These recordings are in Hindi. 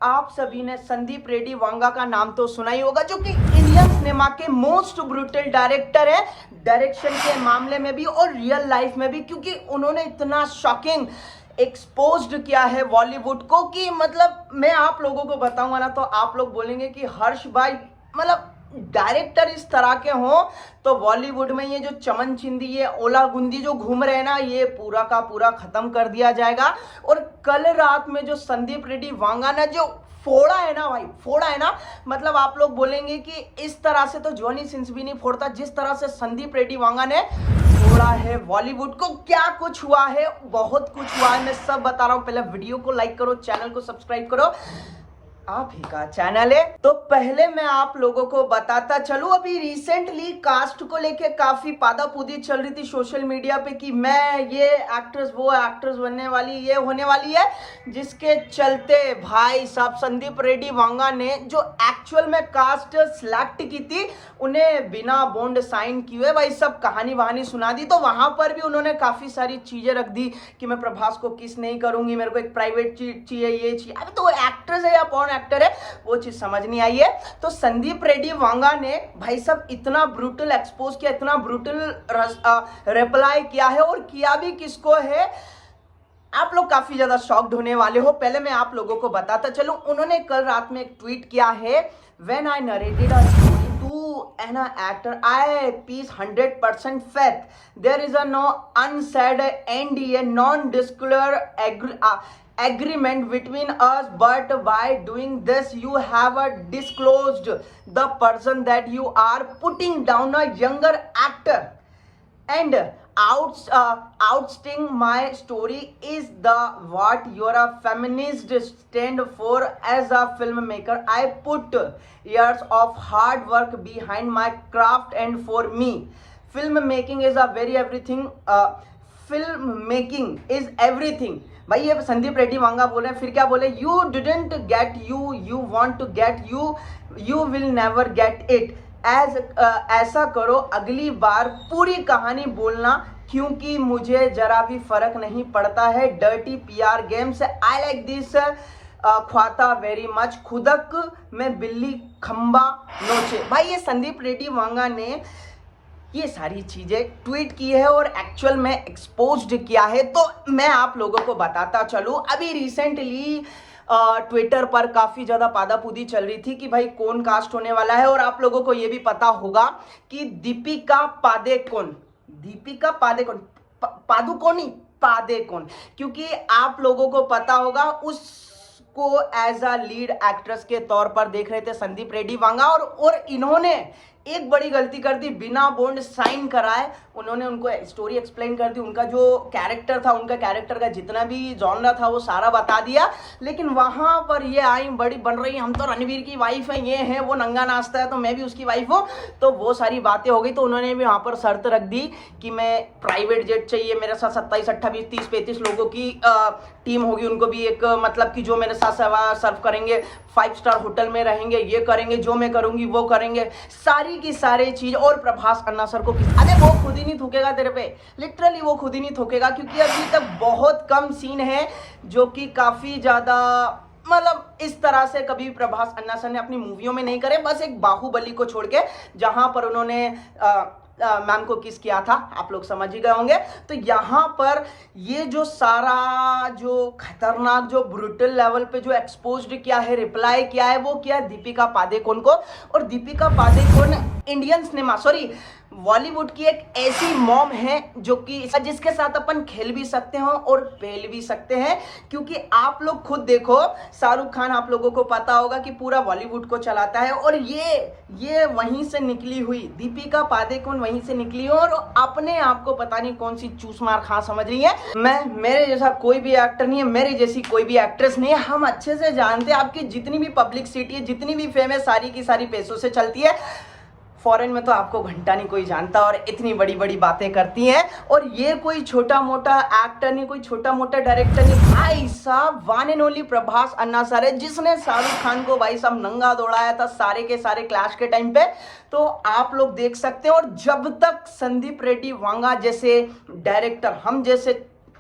आप सभी ने संदीप रेड्डी वांगा का नाम तो सुना ही होगा, जो कि इंडियन सिनेमा के मोस्ट ब्रूटल डायरेक्टर है, डायरेक्शन के मामले में भी और रियल लाइफ में भी, क्योंकि उन्होंने इतना शॉकिंग एक्सपोज्ड किया है बॉलीवुड को कि मतलब मैं आप लोगों को बताऊंगा ना तो आप लोग बोलेंगे कि हर्ष भाई मतलब डायरेक्टर इस तरह के हों तो बॉलीवुड में ये जो चमन चिंदी ये ओला गुंदी जो घूम रहे हैं ना, ये पूरा का पूरा खत्म कर दिया जाएगा। और कल रात में जो संदीप रेड्डी वांगा ने जो फोड़ा है ना भाई, फोड़ा है ना, मतलब आप लोग बोलेंगे कि इस तरह से तो जॉनी सिंस भी नहीं फोड़ता जिस तरह से संदीप रेड्डी वांगा ने फोड़ा है बॉलीवुड को। क्या कुछ हुआ है, बहुत कुछ हुआ है, मैं सब बता रहा हूं। पहले वीडियो को लाइक करो, चैनल को सब्सक्राइब करो, आप ही का चैनल है। तो पहले मैं आप लोगों को बताता चलूं, अभी रिसेंटली कास्ट को लेके काफी पादापूदी चल रही थी सोशल मीडिया पे कि मैं ये एक्ट्रेस वो एक्ट्रेस बनने वाली, ये होने वाली है, जिसके चलते भाई साहब संदीप रेड्डी वांगा ने जो एक्चुअल में कास्ट सिलेक्ट की थी उन्हें बिना बॉन्ड साइन किए भाई सब कहानी वहानी सुना दी। तो वहां पर भी उन्होंने काफी सारी चीजें रख दी कि मैं प्रभास को किस नहीं करूंगी, मेरे को एक प्राइवेट चीज चाहिए, ये चाहिए। अभी तो वो एक्ट्रेस है या कौन एक्टर है वो चीज समझ नहीं आई है। तो संदीप रेड्डी वांगा ने भाई साहब इतना ब्रूटल एक्सपोज किया, इतना ब्रूटल रिप्लाई किया है, और किया भी किसको है आप लोग काफी ज्यादा शॉक्ड होने वाले हो। पहले मैं आप लोगों को बताता चलूं, उन्होंने कल रात में एक ट्वीट किया है, when I narrated a story to an actor I piece 100% faith there is a no unsaid NDA non-disclosure agreement between us, but by doing this you have disclosed the person that you are putting down a younger actor and outsting my story is the what your a feminist stand for as a filmmaker. I put years of hard work behind my craft, and for me filmmaking is a very everything, filmmaking is everything। भाई ये संदीप रेड्डी वांगा बोल रहे हैं, फिर क्या बोले, you didn't get you want to get you will never get it. ऐसा करो अगली बार पूरी कहानी बोलना, क्योंकि मुझे जरा भी फर्क नहीं पड़ता है डर्टी पीआर गेम से। आई लाइक दिस ख्वाता वेरी मच, खुदक में बिल्ली खंबा नोचे। भाई ये संदीप रेड्डी वांगा ने ये सारी चीजें ट्वीट की है और एक्चुअल में एक्सपोज्ड किया है। तो मैं आप लोगों को बताता चलूं, अभी रिसेंटली ट्विटर पर काफी ज्यादा पादापूदी चल रही थी कि भाई कौन कास्ट होने वाला है, और आप लोगों को ये भी पता होगा कि दीपिका पादुकोण, दीपिका पादुकोण, पादुकोण नहीं पादुकोण, क्योंकि आप लोगों को पता होगा उसको एज अ लीड एक्ट्रेस के तौर पर देख रहे थे संदीप रेड्डी वांगा, और इन्होंने एक बड़ी गलती कर दी, बिना बॉन्ड साइन कराए उन्होंने उनको स्टोरी एक्सप्लेन कर दी, उनका जो कैरेक्टर था, उनका कैरेक्टर का जितना भी जॉनरा था वो सारा बता दिया। लेकिन वहां पर ये आई बड़ी बन रही, हम तो रणवीर की वाइफ है, ये है, वो नंगा नाचता है तो मैं भी उसकी वाइफ हूँ, तो वो सारी बातें हो गई। तो उन्होंने भी वहां पर शर्त रख दी कि मैं प्राइवेट जेट चाहिए, मेरे साथ 27, 28, 30, 35 लोगों की टीम होगी, उनको भी एक मतलब कि जो मेरे साथ सेवा सर्व करेंगे, 5 स्टार होटल में रहेंगे, ये करेंगे, जो मैं करूंगी वो करेंगे, सारी की सारी चीज। और प्रभास अन्ना सर को अरे वो खुद ही नहीं थूकेगा तेरे पे, लिटरली वो खुद ही नहीं थूकेगा, क्योंकि अभी तक बहुत कम सीन है जो कि काफी ज्यादा मतलब इस तरह से कभी प्रभास अन्ना सर ने अपनी मूवियों में नहीं करे, बस एक बाहुबली को छोड़ के जहां पर उन्होंने मैम को किस किया था, आप लोग समझ ही गए होंगे। तो यहाँ पर ये जो सारा जो खतरनाक जो ब्रूटल लेवल पे जो एक्सपोज्ड किया है, रिप्लाई किया है, वो किया दीपिका पादुकोण को। और Deepika Padukone Indian cinema sorry Bollywood की एक ऐसी मॉम है जो कि जिसके साथ अपन खेल भी सकते हैं और पेल भी सकते हैं, क्योंकि आप लोग खुद देखो, शाहरुख खान आप लोगों को पता होगा कि पूरा बॉलीवुड को चलाता है, और ये वहीं से निकली हुई दीपिका पादुकोण वहीं से निकली हो, और अपने आप को पता नहीं कौन सी चूस मार खा समझ रही है। मेरे जैसा कोई भी एक्टर नहीं है, मेरी जैसी कोई भी एक्ट्रेस नहीं है, हम अच्छे से जानते हैं आपकी जितनी भी पब्लिसिटी है, जितनी भी फेम है, सारी की सारी पैसों से चलती है। फॉरेन में तो आपको घंटा नहीं कोई जानता, और इतनी बड़ी बड़ी बातें करती हैं। और ये कोई छोटा मोटा एक्टर नहीं, कोई छोटा मोटा डायरेक्टर नहीं, भाई साहब one and only Prabhas Anna sir है, जिसने शाहरुख खान को भाई साहब नंगा दौड़ाया था सारे के सारे क्लैश के टाइम पे। तो आप लोग देख सकते हैं। और जब तक संदीप रेड्डी वांगा जैसे डायरेक्टर, हम जैसे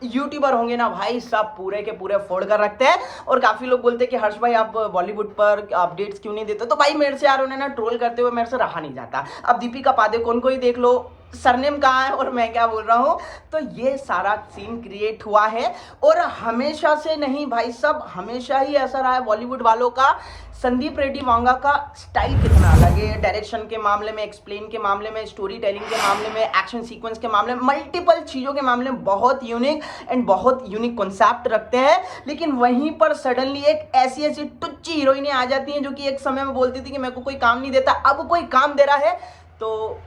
यूट्यूबर होंगे ना भाई, सब पूरे के पूरे फोड़ कर रखते हैं। और काफ़ी लोग बोलते हैं कि हर्ष भाई आप बॉलीवुड पर अपडेट्स क्यों नहीं देते, तो भाई मेरे से यार उन्हें ना ट्रोल करते हुए मेरे से रहा नहीं जाता। अब दीपिका पादुकोण को ही देख लो, सरनेम कहाँ है और मैं क्या बोल रहा हूँ। तो ये सारा सीन क्रिएट हुआ है और हमेशा से नहीं भाई, सब हमेशा ही ऐसा रहा है बॉलीवुड वालों का। संदीप रेड्डी वांगा का स्टाइल कितना अलग है, डायरेक्शन के मामले में, एक्सप्लेन के मामले में, स्टोरी टेलिंग के मामले में, एक्शन सीक्वेंस के मामले में, मल्टीपल चीज़ों के मामले में बहुत यूनिक एंड बहुत यूनिक कॉन्सेप्ट रखते हैं। लेकिन वहीं पर सडनली एक ऐसी ऐसी टुच्ची हीरोइनें आ जाती हैं जो कि एक समय में बोलती थी कि मेरे को कोई काम नहीं देता, अब कोई काम दे रहा है तो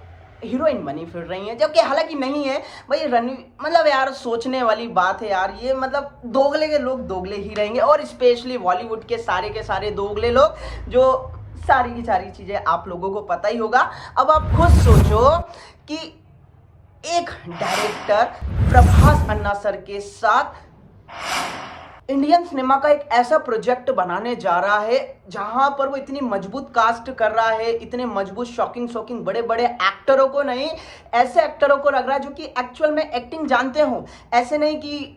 हीरोइन बनी फिर रही है, जबकि हालांकि नहीं है भाई। रणवीर मतलब यार सोचने वाली बात है यार, ये मतलब दोगले के लोग दोगले ही रहेंगे, और स्पेशली बॉलीवुड के सारे दोगले लोग, जो सारी की सारी चीजें आप लोगों को पता ही होगा। अब आप खुद सोचो कि एक डायरेक्टर प्रभास अन्ना सर के साथ इंडियन सिनेमा का एक ऐसा प्रोजेक्ट बनाने जा रहा है जहां पर वो इतनी मजबूत कास्ट कर रहा है, इतने मजबूत शॉकिंग बड़े बड़े एक्टरों को नहीं, ऐसे एक्टरों को रख रहा है जो कि एक्चुअल में एक्टिंग जानते हो, ऐसे नहीं कि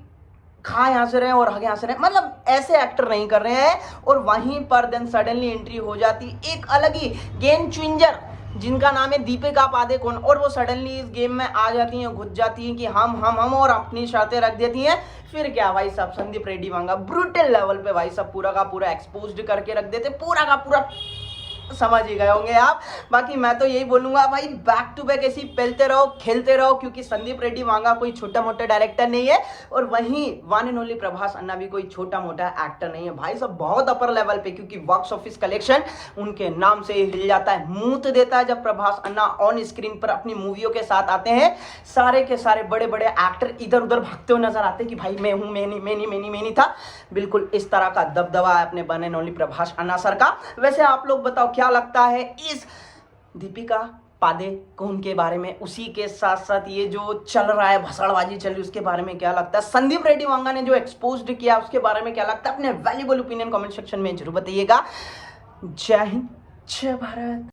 खा यहाँ से रहे और आगे यहाँ से रहे, मतलब ऐसे एक्टर नहीं कर रहे हैं। और वहीं पर देन सडनली एंट्री हो जाती एक अलग ही गेम चेंजर जिनका नाम है दीपिका पादुकोण, और वो सडनली इस गेम में आ जाती हैं, घुस जाती हैं कि हम और अपनी शर्तें रख देती हैं। फिर क्या भाई साहब, संदीप रेड्डी वांगा ब्रूटल लेवल पे भाई साहब पूरा का पूरा एक्सपोज्ड करके रख देते, पूरा का पूरा, समझ ही गए होंगे आप। बाकी मैं तो यही बोलूंगा भाई, बैक टू बैक ऐसी पेलते रहो, खेलते रहो, क्योंकि संदीप रेड्डी वांगा कोई छोटा मोटा डायरेक्टर नहीं है, और वहीं वन एंड ओनली प्रभास अन्ना भी कोई छोटा मोटा एक्टर नहीं है भाई साहब, बहुत अपर लेवल पे, क्योंकि बॉक्स ऑफिस कलेक्शन उनके नाम से हिल जाता है, मूत देता है जब प्रभास अन्ना ऑन स्क्रीन पर अपनी मूवियों के साथ आते हैं। सारे के सारे बड़े बड़े एक्टर इधर उधर भागते हुए नजर आते हैं कि भाई मैं हूं, मैं नहीं था। बिल्कुल इस तरह का दबदबा है अपने one and only Prabhas Anna sir का। वैसे आप लोग बताओ क्या लगता है इस दीपिका पादुकोण के बारे में, उसी के साथ साथ ये जो चल रहा है भसड़बाजी चल रही है उसके बारे में क्या लगता है, संदीप रेड्डी वांगा ने जो एक्सपोज्ड किया उसके बारे में क्या लगता है, अपने वैल्यूएबल ओपिनियन कमेंट सेक्शन में जरूर बताइएगा। जय हिंद, जय भारत।